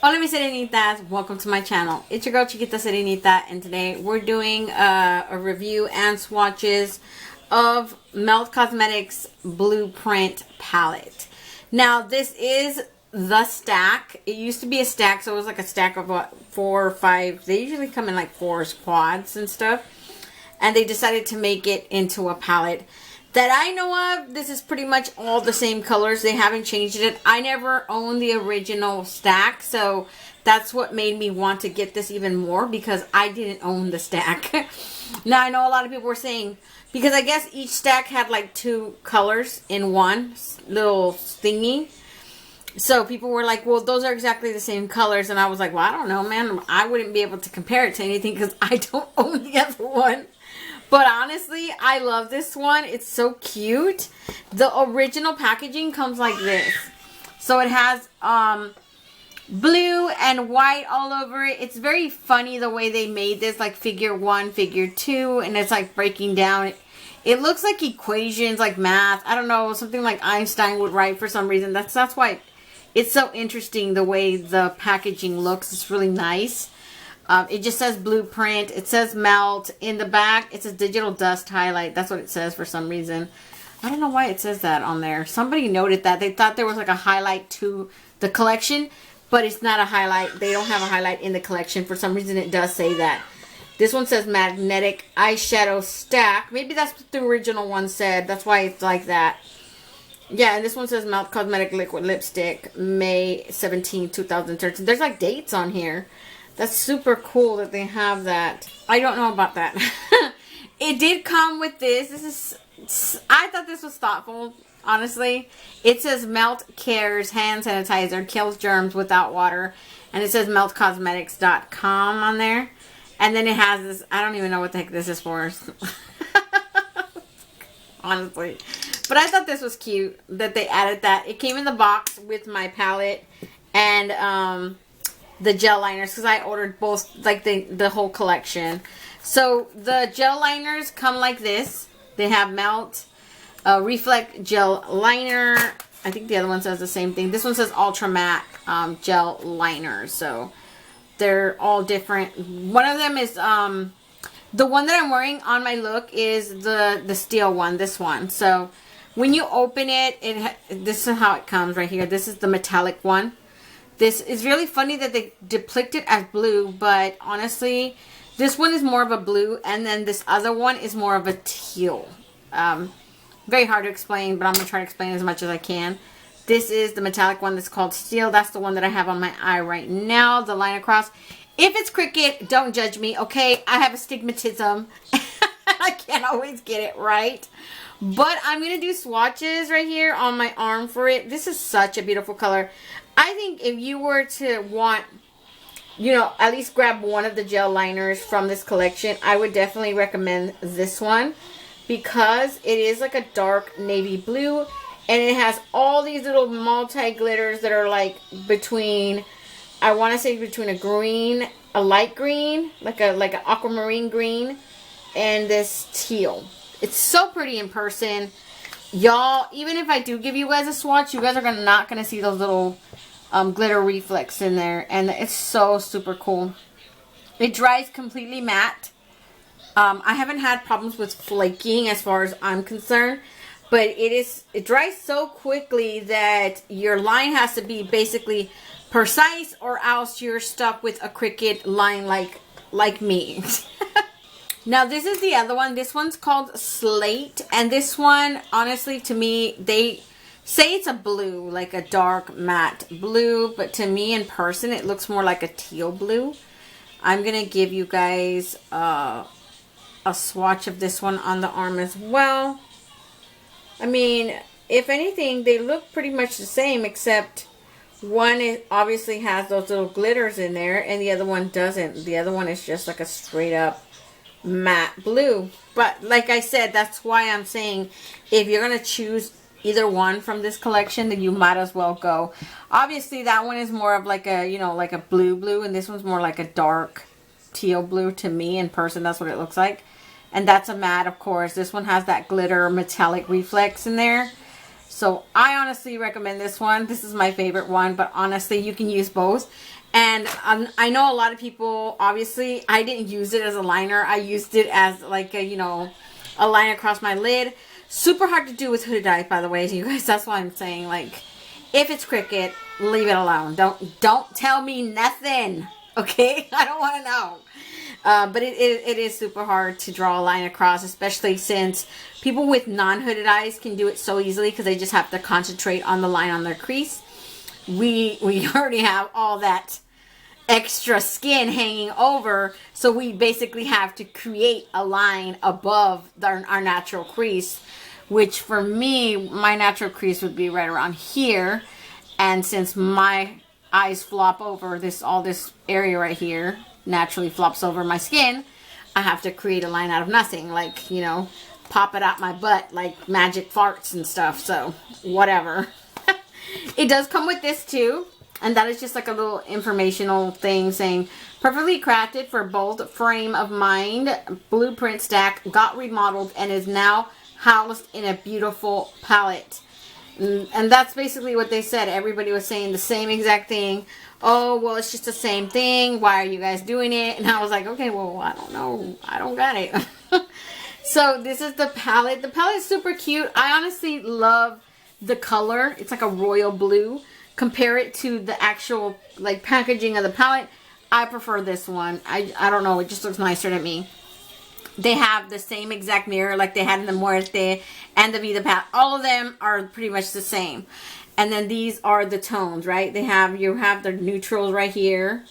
Hola mis serenitas, welcome to my channel. It's your girl Chiquita Serenita, and today we're doing a review and swatches of Melt Cosmetics Blueprint palette. Now this is the stack. It used to be a stack, so it was like a stack of what, 4 or 5. They usually come in like 4 quads and stuff, and they decided to make it into a palette. That I know of, this is pretty much all the same colors. They haven't changed it. I never owned the original stack, so that's what made me want to get this even more, because I didn't own the stack. Now, I know a lot of people were saying, because I guess each stack had like 2 colors in one little thingy. So people were like, well, those are exactly the same colors. And I was like, well, I don't know, man. I wouldn't be able to compare it to anything because I don't own the other one. But honestly, I love this one. It's so cute. The original packaging comes like this. So it has blue and white all over it. It's very funny the way they made this, like figure 1, figure 2, and it's like breaking down. It looks like equations, like math. I don't know, something like Einstein would write for some reason. That's why it's so interesting the way the packaging looks. It's really nice. It just says Blueprint. It says Melt. In the back, it says Digital Dust Highlight. That's what it says for some reason. I don't know why it says that on there. Somebody noted that. They thought there was like a highlight to the collection, but it's not a highlight. They don't have a highlight in the collection. For some reason, it does say that. This one says Magnetic Eyeshadow Stack. Maybe that's what the original one said. That's why it's like that. Yeah, and this one says Melt Cosmetic Liquid Lipstick, May 17, 2013. There's like dates on here. That's super cool that they have that. I don't know about that. It did come with this. I thought this was thoughtful, honestly. It says Melt Cares Hand Sanitizer, kills germs without water. And it says meltcosmetics.com on there. And then it has this, I don't even know what the heck this is for. Honestly. But I thought this was cute that they added that. It came in the box with my palette and the gel liners, because I ordered both, like the whole collection. So the gel liners come like this. They have Melt Reflect Gel Liner. I think the other one says the same thing. This one says Ultra Matte Gel Liner. So they're all different. One of them is the one that I'm wearing on my look is the steel one. This one. So when you open it, this is how it comes right here. This is the metallic one. This is really funny that they depict it as blue, but honestly, this one is more of a blue, and then this other one is more of a teal. Very hard to explain, but I'm going to try to explain as much as I can. This is the metallic one that's called steel. That's the one that I have on my eye right now, the line across. If it's crooked, don't judge me, okay? I have astigmatism. I can't always get it right. But I'm going to do swatches right here on my arm for it. This is such a beautiful color. I think if you were to want, you know, at least grab one of the gel liners from this collection, I would definitely recommend this one, because it is like a dark navy blue, and it has all these little multi-glitters that are like between, I want to say between a green, a light green, like an aquamarine green, and this teal. It's so pretty in person. Y'all, even if I do give you guys a swatch, you guys are not going to see those little glitter reflex in there. And it's so super cool. It dries completely matte. I haven't had problems with flaking as far as I'm concerned. But it dries so quickly that your line has to be basically precise, or else you're stuck with a crooked line like me. Now, this is the other one. This one's called Slate. And this one, honestly, to me, they say it's a blue, like a dark matte blue. But to me, in person, it looks more like a teal blue. I'm going to give you guys a swatch of this one on the arm as well. I mean, if anything, they look pretty much the same, except one obviously has those little glitters in there, and the other one doesn't. The other one is just like a straight up matte blue. But like I said, that's why I'm saying if you're going to choose either one from this collection, then you might as well go. Obviously, that one is more of like a, you know, like a blue, and this one's more like a dark teal blue to me in person. That's what it looks like. And that's a matte, of course. This one has that glitter metallic reflex in there. So I honestly recommend this one. This is my favorite one, but honestly, you can use both. And I know a lot of people, obviously, I didn't use it as a liner. I used it as like a, you know, a line across my lid. Super hard to do with hooded eyes, by the way, you guys. That's why I'm saying, like, if it's crooked, leave it alone. Don't tell me nothing, okay? I don't want to know. But it is super hard to draw a line across, especially since people with non-hooded eyes can do it so easily because they just have to concentrate on the line on their crease. We already have all that extra skin hanging over, so we basically have to create a line above our natural crease, which for me, my natural crease would be right around here. And since my eyes flop over, all this area right here naturally flops over my skin, I have to create a line out of nothing, like, you know, pop it out my butt like magic farts and stuff. So whatever. It does come with this too, and that is just like a little informational thing saying perfectly crafted for bold frame of mind, blueprint stack, got remodeled and is now housed in a beautiful palette. And that's basically what they said. Everybody was saying the same exact thing. Oh, well, it's just the same thing. Why are you guys doing it? And I was like, okay, well, I don't know. I don't got it. So this is the palette. The palette is super cute. I honestly love the color. It's like a royal blue. Compare it to the actual like packaging of the palette. I prefer this one. I don't know. It just looks nicer to me. They have the same exact mirror like they had in the Muerte and the Vida palette. All of them are pretty much the same. And then these are the tones, right? You have the neutrals right here.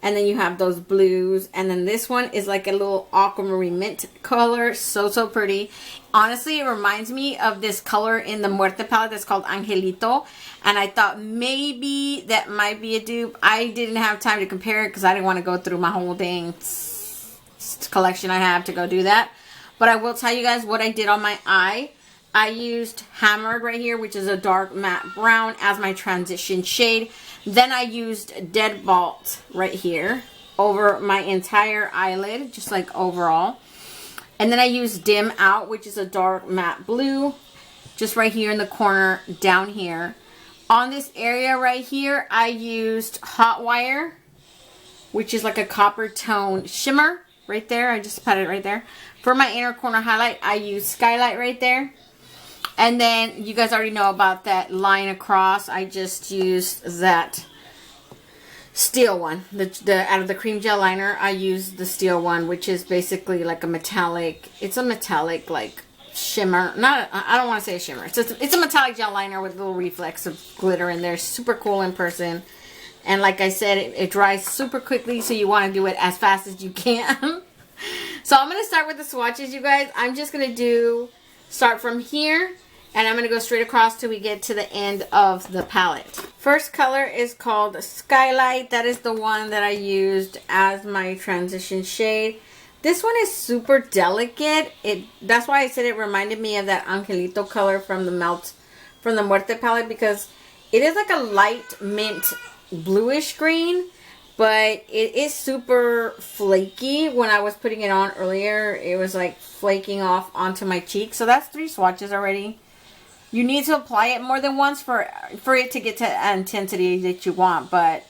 And then you have those blues. And then this one is like a little aquamarine mint color. So pretty. Honestly, it reminds me of this color in the Muerte palette that's called Angelito. And I thought maybe that might be a dupe. I didn't have time to compare it because I didn't want to go through my whole dang collection I have to go do that. But I will tell you guys what I did on my eye. I used Hammered right here, which is a dark matte brown, as my transition shade. Then I used Deadbolt right here over my entire eyelid, just like overall. And then I used Dim Out, which is a dark matte blue, just right here in the corner down here. On this area right here, I used Hot Wire, which is like a copper tone shimmer right there. I just put it right there. For my inner corner highlight, I used Skylight right there. And then you guys already know about that line across. I just used that steel one. Out of the cream gel liner, I used the steel one, which is basically like a metallic. It's a metallic like shimmer. I don't want to say a shimmer. It's a metallic gel liner with a little reflex of glitter in there. Super cool in person. And like I said, it dries super quickly, so you want to do it as fast as you can. So I'm going to start with the swatches, you guys. I'm just going to start from here, and I'm going to go straight across till we get to the end of the palette. First color is called Skylight. That is the one that I used as my transition shade. This one is super delicate. That's why I said it reminded me of that Angelito color from the Muerte palette, because it is like a light mint bluish green, but it is super flaky. When I was putting it on earlier, it was like flaking off onto my cheek. So that's 3 swatches already. You need to apply it more than once for it to get to the intensity that you want, but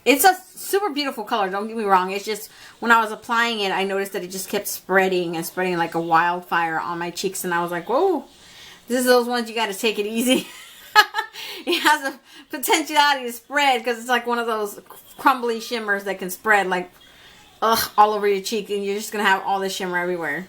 it's a super beautiful color, don't get me wrong. It's just when I was applying it, I noticed that it just kept spreading and spreading like a wildfire on my cheeks, and I was like, whoa, this is those ones you got to take it easy. It has a potentiality to spread because it's like one of those crumbly shimmers that can spread like all over your cheek, and you're just going to have all this shimmer everywhere.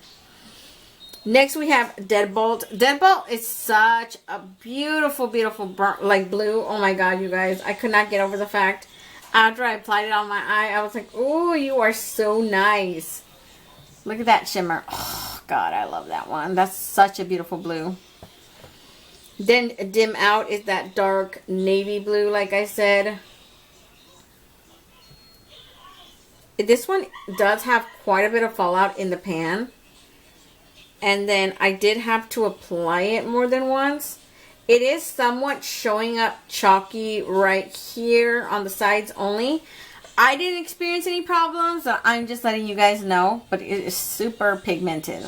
Next we have Deadbolt. Deadbolt is such a beautiful, beautiful burnt, like blue. Oh my god, you guys. I could not get over the fact after I applied it on my eye, I was like, oh, you are so nice. Look at that shimmer. Oh god, I love that one. That's such a beautiful blue. Then Dim Out is that dark navy blue, like I said. This one does have quite a bit of fallout in the pan. And then I did have to apply it more than once. It is somewhat showing up chalky right here on the sides only. I didn't experience any problems. So I'm just letting you guys know. But it is super pigmented.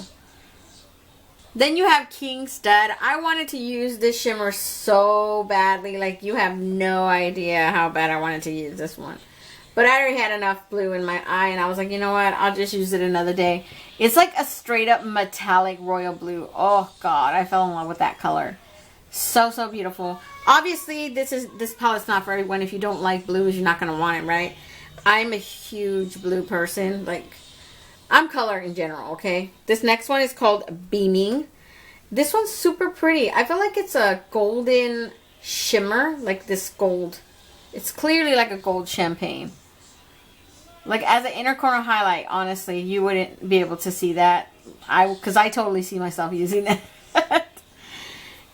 Then you have King Stud. I wanted to use this shimmer so badly. Like, you have no idea how bad I wanted to use this one. But I already had enough blue in my eye, and I was like, you know what? I'll just use it another day. It's like a straight up metallic royal blue. Oh, God. I fell in love with that color. So, so beautiful. Obviously, this palette's not for everyone. If you don't like blues, you're not going to want it, right? I'm a huge blue person. Like, I'm color in general, okay? This next one is called Beaming. This one's super pretty. I feel like it's a golden shimmer. Like this gold. It's clearly like a gold champagne. Like as an inner corner highlight, honestly, you wouldn't be able to see that. Because I totally see myself using that.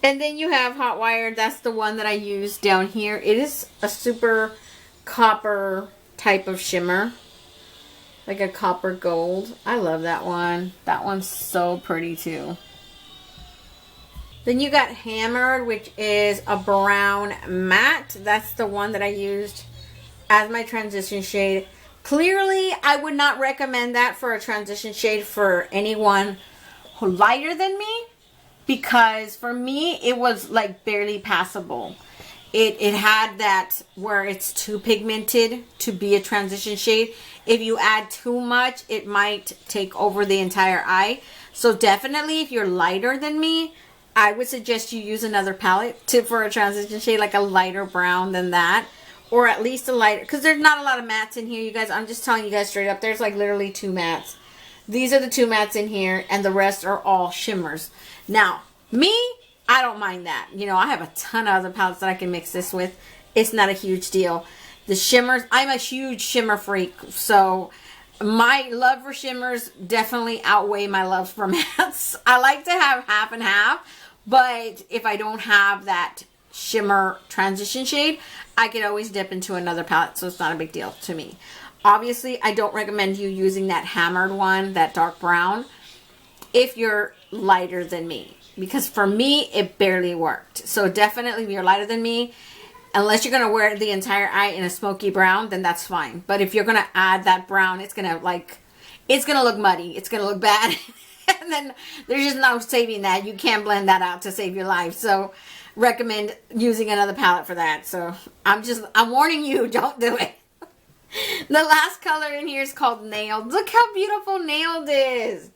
And then you have Hot Wire. That's the one that I use down here. It is a super copper type of shimmer. Like a copper gold. I love that one. That one's so pretty too. Then you got Hammered, which is a brown matte. That's the one that I used as my transition shade. Clearly, I would not recommend that for a transition shade for anyone who's lighter than me. Because for me, it was like barely passable. It had that where it's too pigmented to be a transition shade. If you add too much, it might take over the entire eye. So definitely, if you're lighter than me, I would suggest you use another palette for a transition shade, like a lighter brown than that. Or at least a lighter, because there's not a lot of mattes in here, you guys. I'm just telling you guys straight up. There's like literally 2 mattes. These are the 2 mattes in here, and the rest are all shimmers. Now, me, I don't mind that. You know, I have a ton of other palettes that I can mix this with. It's not a huge deal. The shimmers, I'm a huge shimmer freak, so my love for shimmers definitely outweigh my love for mattes. I like to have half and half, but if I don't have that shimmer transition shade, I could always dip into another palette, so it's not a big deal to me. Obviously, I don't recommend you using that Hammered one, that dark brown, if you're lighter than me. Because for me, it barely worked. So definitely, if you're lighter than me, unless you're going to wear the entire eye in a smoky brown, then that's fine. But if you're going to add that brown, it's going to look muddy. It's going to look bad. And then there's just no saving that. You can't blend that out to save your life. So recommend using another palette for that. So I'm warning you, don't do it. The last color in here is called Nailed. Look how beautiful Nailed is.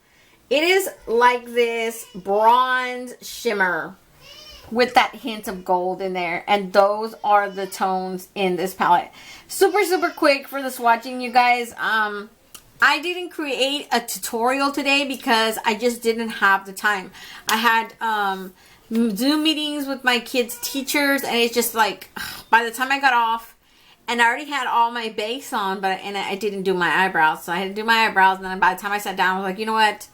It is like this bronze shimmer with that hint of gold in there. And those are the tones in this palette. Super, super quick for the swatching, you guys. I didn't create a tutorial today because I just didn't have the time. I had Zoom meetings with my kids' teachers, and it's just like, by the time I got off, and I already had all my base on, and I didn't do my eyebrows. So I had to do my eyebrows, and then by the time I sat down, I was like, you know what?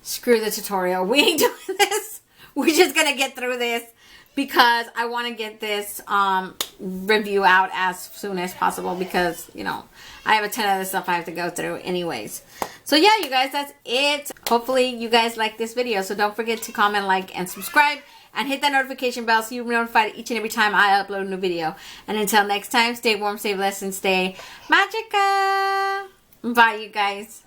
Screw the tutorial. We ain't doing this. We're just going to get through this because I want to get this review out as soon as possible because, you know, I have a ton of other stuff I have to go through anyways. So yeah, you guys, that's it. Hopefully you guys like this video. So don't forget to comment, like, and subscribe. And hit that notification bell so you'll be notified each and every time I upload a new video. And until next time, stay warm, stay blessed, and stay magica. Bye, you guys.